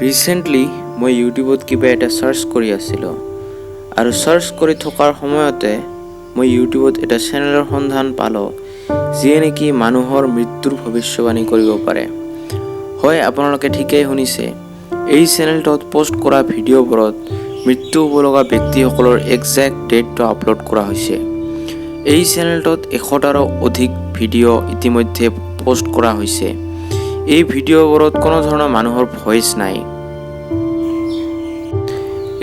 Recently মই ইউটিউবত কিবা এটা সাৰ্চ কৰি আছিলো আৰু সাৰ্চ কৰি থকাৰ সময়তে মই ইউটিউবত এটা চেনেলৰ সন্ধান পালো যিয়ে নেকি মানুহৰ মৃত্যুৰ ভৱিষ্যবাণী কৰিব পাৰে। হয়, আপোনালোকে ঠিকেই শুনিছে। এই চেনেলটোত পোষ্ট কৰা ভিডিঅ'বোৰত মৃত্যু হ'ব লগা ব্যক্তিসকলৰ একজেক্ট ডেটটো আপলোড কৰা হৈছে। এই চেনেলটোত 100টাৰো অধিক ভিডিঅ' ইতিমধ্যে পোষ্ট কৰা হৈছে। এই ভিডিঅ'বোৰত কোনো ধৰণৰ মানুহৰ ভইচ নাই।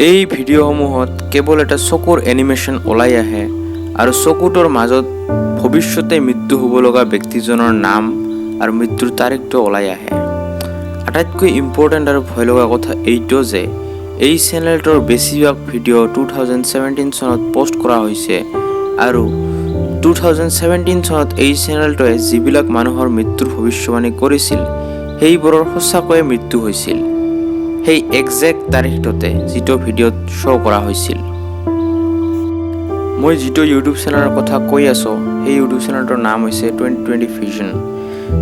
এই ভিডিঅ'সমূহত কেৱল এটা চকুৰ এনিমেশ্যন ওলাই আহে আৰু চকুটোৰ মাজত ভৱিষ্যতে মৃত্যু হ'ব লগা ব্যক্তিজনৰ নাম আৰু মৃত্যুৰ তাৰিখটো ওলাই আহে। আটাইতকৈ ইম্পৰ্টেণ্ট আৰু ভয় লগা কথা এইটো যে এই চেনেলটোৰ বেছিভাগ ভিডিঅ' 2017 চনত পোষ্ট কৰা হৈছে আৰু 2017 চনত এই চেনেলটোৱে যিবিলাক মানুহৰ মৃত্যুৰ ভৱিষ্যবাণী কৰিছিল সেইবোৰৰ সঁচাকৈয়ে মৃত্যু হৈছিল, সেই একজেক্ট তাৰিখটোতে যিটো ভিডিঅ'ত শ্ব' কৰা হৈছিল। মই যিটো ইউটিউব চেনেলৰ কথা কৈ আছোঁ সেই ইউটিউব চেনেলটোৰ নাম হৈছে 2020 ভিজন।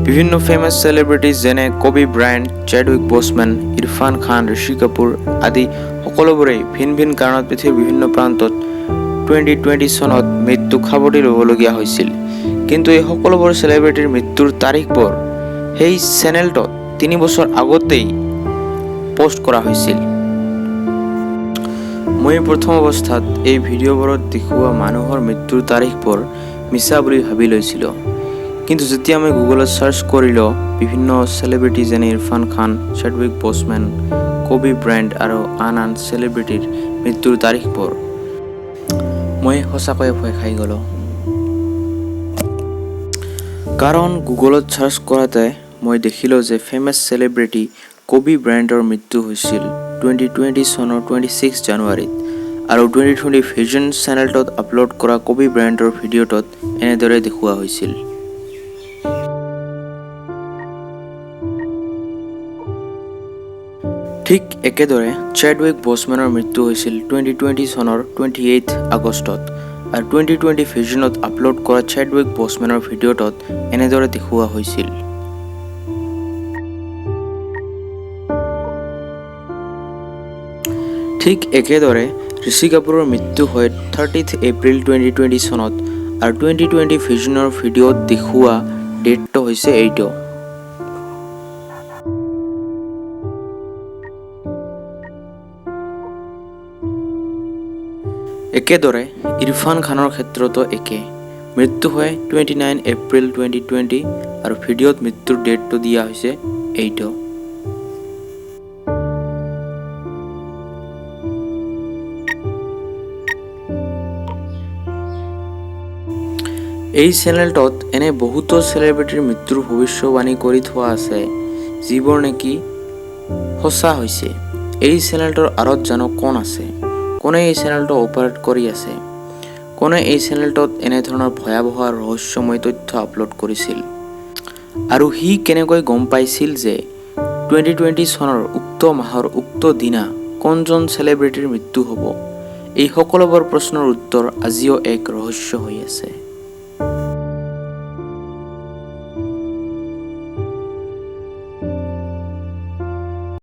বিভিন্ন ফেমাছ চেলিব্ৰিটিজ যেনে কবি ব্ৰায়েণ্ট, চেডউইক বচমেন, ইৰফান খান, ঋষি কাপুৰ আদি সকলোবোৰেই ভিন ভিন কাৰণত পৃথিৱীৰ বিভিন্ন প্ৰান্তত 2020 চনত মৃত্যুক সাৱটি ল'বলগীয়া হৈছিল। কিন্তু এই সকলোবোৰ চেলিব্ৰিটিৰ মৃত্যুৰ তাৰিখবোৰ সেই চেনেলটোত 3 বছৰ আগতেই পোষ্ট কৰা হৈছিল। মই প্ৰথম অৱস্থাত এই ভিডিঅ'বোৰত দেখুওৱা মানুহৰ মৃত্যুৰ তাৰিখবোৰ মিছা বুলি ভাবি লৈছিলোঁ। কিন্তু যেতিয়া মই গুগলত সাৰ্চ কৰিলোঁ বিভিন্ন চেলিব্ৰিটি যেনে ইৰফান খান, চেডউইক বচমেন, কবি ব্ৰায়েণ্ট আৰু আন চেলিব্ৰিটিৰ মৃত্যুৰ তাৰিখবোৰ, মই সঁচাকৈয়ে ভয় খাই গ'লোঁ। কাৰণ গুগলত সাৰ্চ কৰাতে মই দেখিলোঁ যে ফেমাছ চেলিব্ৰিটি কবি ব্ৰায়েণ্টৰ মৃত্যু হৈছিল 2020 চনৰ 26 জানুৱাৰীত আৰু 2020 ভিজন চেনেলটোত আপলোড কৰা কবি ব্ৰায়েণ্টৰ ভিডিঅ'টোত এনেদৰে দেখুওৱা হৈছিল। ঠিক একেদৰে চেডউইক বচমেনৰ মৃত্যু হৈছিল 2020 চনৰ 28 আগষ্টত আৰু 2020 ভিজনত আপলোড কৰা চেডউইক বচমেনৰ ভিডিঅ'টোত এনেদৰে দেখুওৱা হৈছিল। ঠিক একেদৰে ঋষি কাপুৰৰ মৃত্যু হয় 30 এপ্ৰিল 2020 চনত আৰু 2020 ভিজনৰ ভিডিঅ'ত দেখুওৱা ডেটটো হৈছে এইটো। একেদৰে ইৰফান খানৰ ক্ষেত্ৰতো একে। মৃত্যু হয় 29 এপ্ৰিল 2020 আৰু ভিডিঅ'ত মৃত্যুৰ ডেটটো দিয়া হৈছে এইটো। এই চেনেলটোত এনে বহুতো চেলিব্ৰিটিৰ মৃত্যুৰ ভৱিষ্যবাণী কৰি থোৱা আছে যিবোৰ নেকি সঁচা হৈছে। এই চেনেলটোৰ আঁৰত জানো কোন আছে? কোনে এই চেনেলটো অপাৰেট কৰি আছে? কোনে এই চেনেলটোত এনেধৰণৰ ভয়াৱহ ৰহস্যময় তথ্য আপলোড কৰিছিল? আৰু সি কেনেকৈ গম পাইছিল যে 2020 চনৰ উক্ত মাহৰ উক্ত দিনা কোনজন চেলিব্ৰিটিৰ মৃত্যু হ'ব? এই সকলোবোৰ প্ৰশ্নৰ উত্তৰ আজিও এক ৰহস্য হৈ আছে।